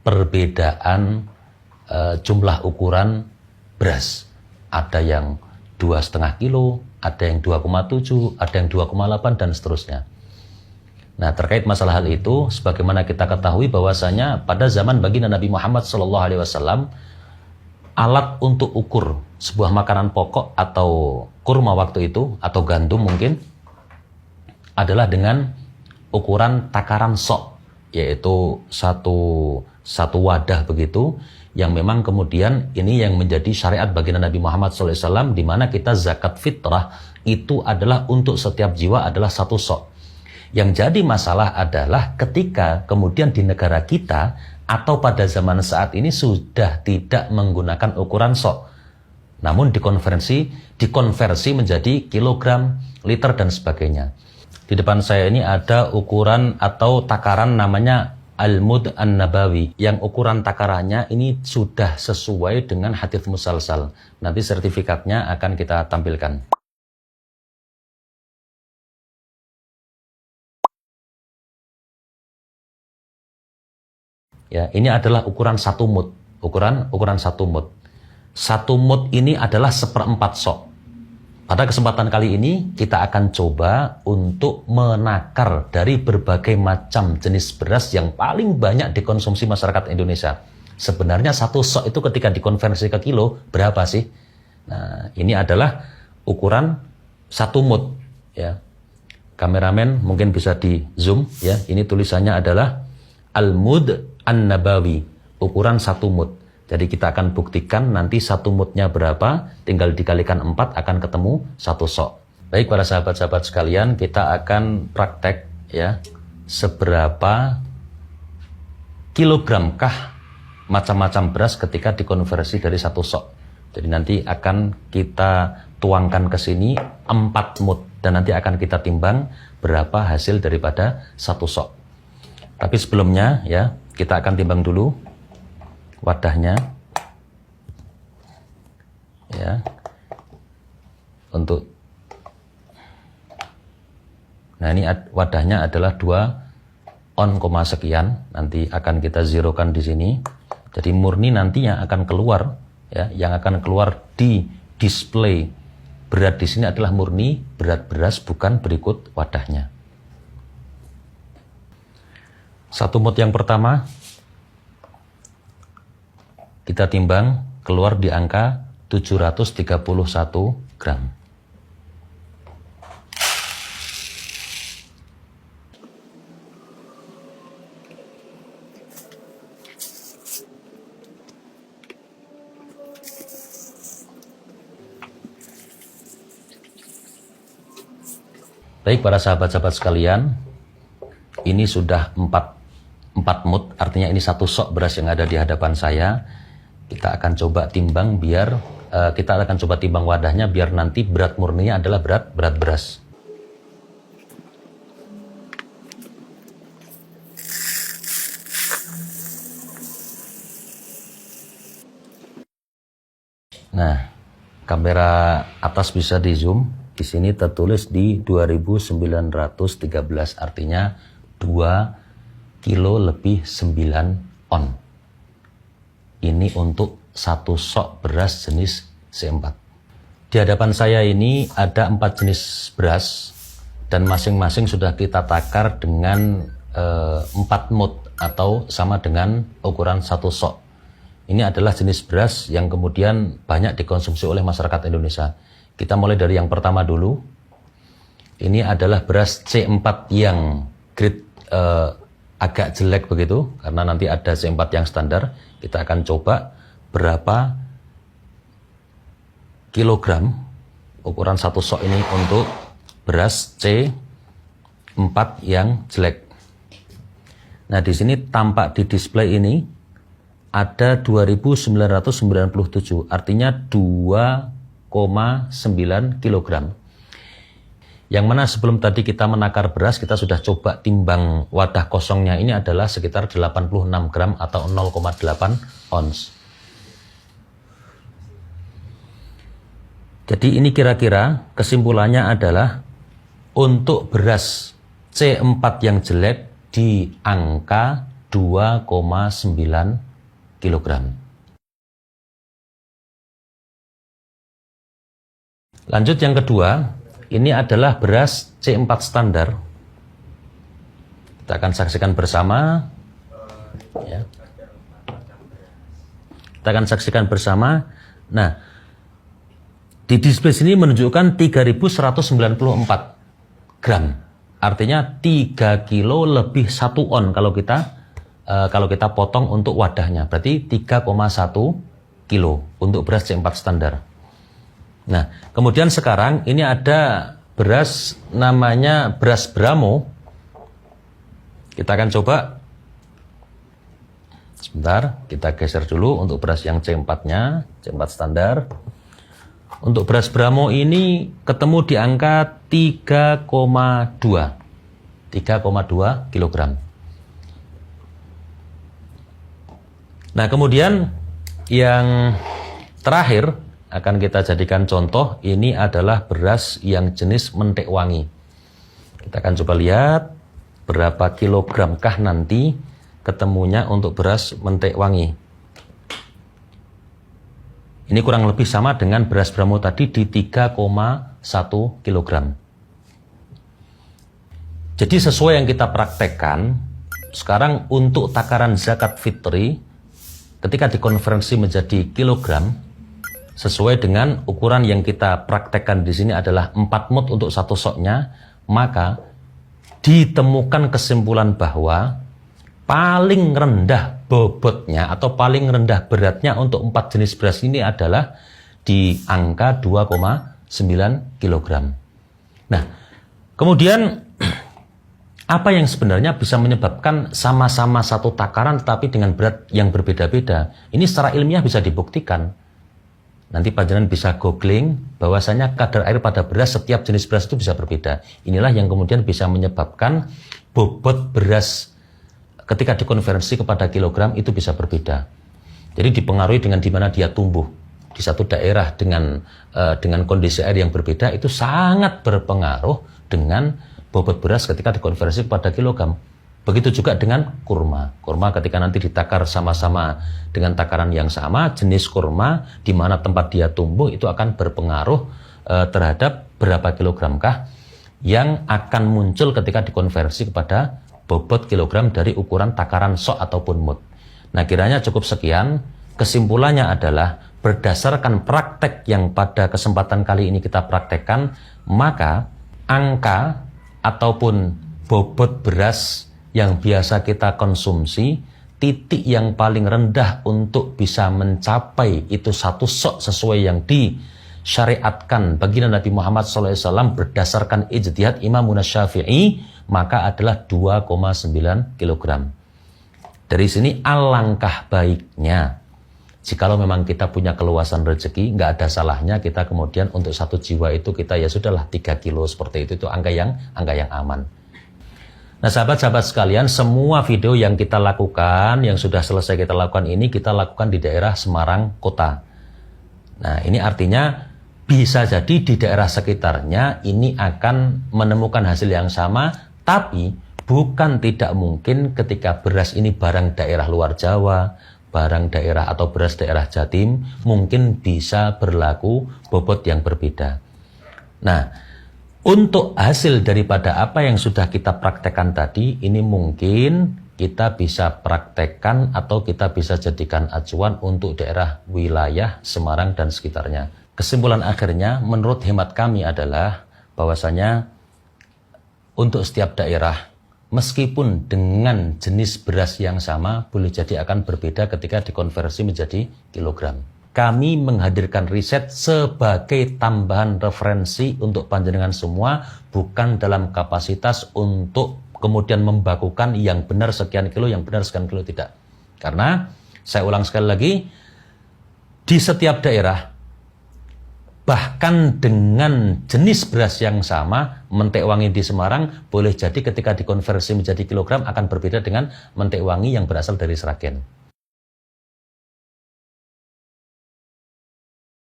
perbedaan jumlah ukuran beras. Ada yang 2,5 kilo, ada yang 2,7, ada yang 2,8 dan seterusnya. Nah, terkait masalah hal itu, sebagaimana kita ketahui bahwasanya pada zaman baginda Nabi Muhammad SAW, alat untuk ukur sebuah makanan pokok atau kurma waktu itu, atau gandum mungkin, adalah dengan ukuran takaran sok, yaitu satu wadah begitu, yang memang kemudian ini yang menjadi syariat baginda Nabi Muhammad SAW, di mana kita zakat fitrah itu adalah untuk setiap jiwa adalah 1 sok. Yang jadi masalah adalah ketika kemudian di negara kita atau pada zaman saat ini sudah tidak menggunakan ukuran sok, namun dikonversi menjadi kilogram, liter dan sebagainya. Di depan saya ini ada ukuran atau takaran namanya Al-Mud An-Nabawi, yang ukuran takarannya ini sudah sesuai dengan hadits musalsal. Nanti sertifikatnya akan kita tampilkan. Ya, ini adalah ukuran 1 mud. Ukuran 1 mud. 1 mud ini adalah 1/4 sok. Pada kesempatan kali ini kita akan coba untuk menakar dari berbagai macam jenis beras yang paling banyak dikonsumsi masyarakat Indonesia. Sebenarnya 1 sok itu ketika dikonversi ke kilo berapa sih? Nah, ini adalah ukuran 1 mud. Ya. Kameramen mungkin bisa di zoom. Ya. Ini tulisannya adalah Al-Mud An-Nabawi, ukuran 1 mud. Jadi kita akan buktikan nanti 1 mudnya berapa, tinggal dikalikan 4 akan ketemu 1 sok. Baik para sahabat-sahabat sekalian, kita akan praktek ya, seberapa kilogramkah macam-macam beras ketika dikonversi dari 1 sok. Jadi nanti akan kita tuangkan ke sini 4 mud dan nanti akan kita timbang berapa hasil daripada 1 sok. Tapi sebelumnya ya, kita akan timbang dulu wadahnya ya, nah ini wadahnya adalah 2 on, sekian, nanti akan kita zerokan di sini. Jadi murni nantinya akan keluar ya, yang akan keluar di display berat di sini adalah murni berat beras, bukan berikut wadahnya. 1 mud yang pertama kita timbang, keluar di angka 731 gram. Baik para sahabat-sahabat sekalian, ini sudah 4 mud, artinya ini 1 sok beras yang ada di hadapan saya. Kita akan coba timbang kita akan coba timbang wadahnya biar nanti berat murninya adalah berat beras. Nah, kamera atas bisa di zoom. Di sini tertulis di 2913, artinya 2 kilo lebih 9 on. Ini untuk 1 sok beras jenis C4. Di hadapan saya ini ada 4 jenis beras dan masing-masing sudah kita takar dengan 4 mud atau sama dengan ukuran 1 sok. Ini adalah jenis beras yang kemudian banyak dikonsumsi oleh masyarakat Indonesia. Kita mulai dari yang pertama dulu. Ini adalah beras C4 yang grade agak jelek begitu, karena nanti ada C4 yang standar. Kita akan coba berapa kilogram ukuran 1 sok ini untuk beras C4 yang jelek. Nah, di sini tampak di display ini ada 2997, artinya 2,9 kilogram. Yang mana sebelum tadi kita menakar beras, kita sudah coba timbang wadah kosongnya, ini adalah sekitar 86 gram atau 0,8 ons. Jadi ini kira-kira kesimpulannya adalah untuk beras C4 yang jelek di angka 2,9 kilogram. Lanjut yang kedua, ini adalah beras C4 standar. Kita akan saksikan bersama. Ya. Kita akan saksikan bersama. Nah, di display sini menunjukkan 3.194 gram. Artinya 3 kilo lebih 1 on kalau kita potong untuk wadahnya. Berarti 3,1 kilo untuk beras C4 standar. Nah, kemudian sekarang ini ada beras namanya beras Bramo. Kita akan coba. Sebentar, kita geser dulu untuk beras yang C4-nya, C4 standar. Untuk beras Bramo ini ketemu di angka 3,2 kilogram. Nah, kemudian yang terakhir akan kita jadikan contoh, ini adalah beras yang jenis mentek wangi. Kita akan coba lihat berapa kilogramkah nanti ketemunya untuk beras mentek wangi. Ini kurang lebih sama dengan beras Bramo tadi di 3,1 kilogram. Jadi sesuai yang kita praktekkan, sekarang untuk takaran zakat fitri, ketika dikonversi menjadi kilogram, sesuai dengan ukuran yang kita praktekkan di sini adalah 4 mut untuk satu soknya, maka ditemukan kesimpulan bahwa paling rendah bobotnya atau paling rendah beratnya untuk 4 jenis beras ini adalah di angka 2,9 kilogram. Nah, kemudian apa yang sebenarnya bisa menyebabkan sama-sama satu takaran tetapi dengan berat yang berbeda-beda? Ini secara ilmiah bisa dibuktikan. Nanti panjenengan bisa googling bahwasanya kadar air pada beras setiap jenis beras itu bisa berbeda. Inilah yang kemudian bisa menyebabkan bobot beras ketika dikonversi kepada kilogram itu bisa berbeda. Jadi dipengaruhi dengan di mana dia tumbuh. Di satu daerah dengan kondisi air yang berbeda itu sangat berpengaruh dengan bobot beras ketika dikonversi kepada kilogram. Begitu juga dengan kurma. Kurma ketika nanti ditakar sama-sama dengan takaran yang sama, jenis kurma di mana tempat dia tumbuh itu akan berpengaruh terhadap berapa kilogramkah yang akan muncul ketika dikonversi kepada bobot kilogram dari ukuran takaran sok ataupun mut. Nah, kiranya cukup sekian. Kesimpulannya adalah berdasarkan praktek yang pada kesempatan kali ini kita praktekkan, maka angka ataupun bobot beras yang biasa kita konsumsi, titik yang paling rendah untuk bisa mencapai itu satu sok sesuai yang disyariatkan baginda Nabi Muhammad SAW berdasarkan ijtihad Imam Syafi'i, maka adalah 2,9 kilogram. Dari sini alangkah baiknya jikalau memang kita punya keluasan rezeki, nggak ada salahnya kita kemudian untuk satu jiwa itu kita ya sudahlah 3 kilo seperti itu angka yang aman. Nah, sahabat-sahabat sekalian, semua video yang kita lakukan, yang sudah selesai kita lakukan ini, kita lakukan di daerah Semarang Kota. Nah, ini artinya bisa jadi di daerah sekitarnya ini akan menemukan hasil yang sama, tapi bukan tidak mungkin ketika beras ini barang daerah luar Jawa, barang daerah atau beras daerah Jatim, mungkin bisa berlaku bobot yang berbeda. Nah, untuk hasil daripada apa yang sudah kita praktekkan tadi, ini mungkin kita bisa praktekkan atau kita bisa jadikan acuan untuk daerah wilayah Semarang dan sekitarnya. Kesimpulan akhirnya menurut hemat kami adalah bahwasanya untuk setiap daerah, meskipun dengan jenis beras yang sama, boleh jadi akan berbeda ketika dikonversi menjadi kilogram. Kami menghadirkan riset sebagai tambahan referensi untuk panjenengan semua, bukan dalam kapasitas untuk kemudian membakukan yang benar sekian kilo, yang benar sekian kilo, tidak. Karena, saya ulang sekali lagi, di setiap daerah, bahkan dengan jenis beras yang sama, mentek wangi di Semarang, boleh jadi ketika dikonversi menjadi kilogram akan berbeda dengan mentek wangi yang berasal dari Sragen.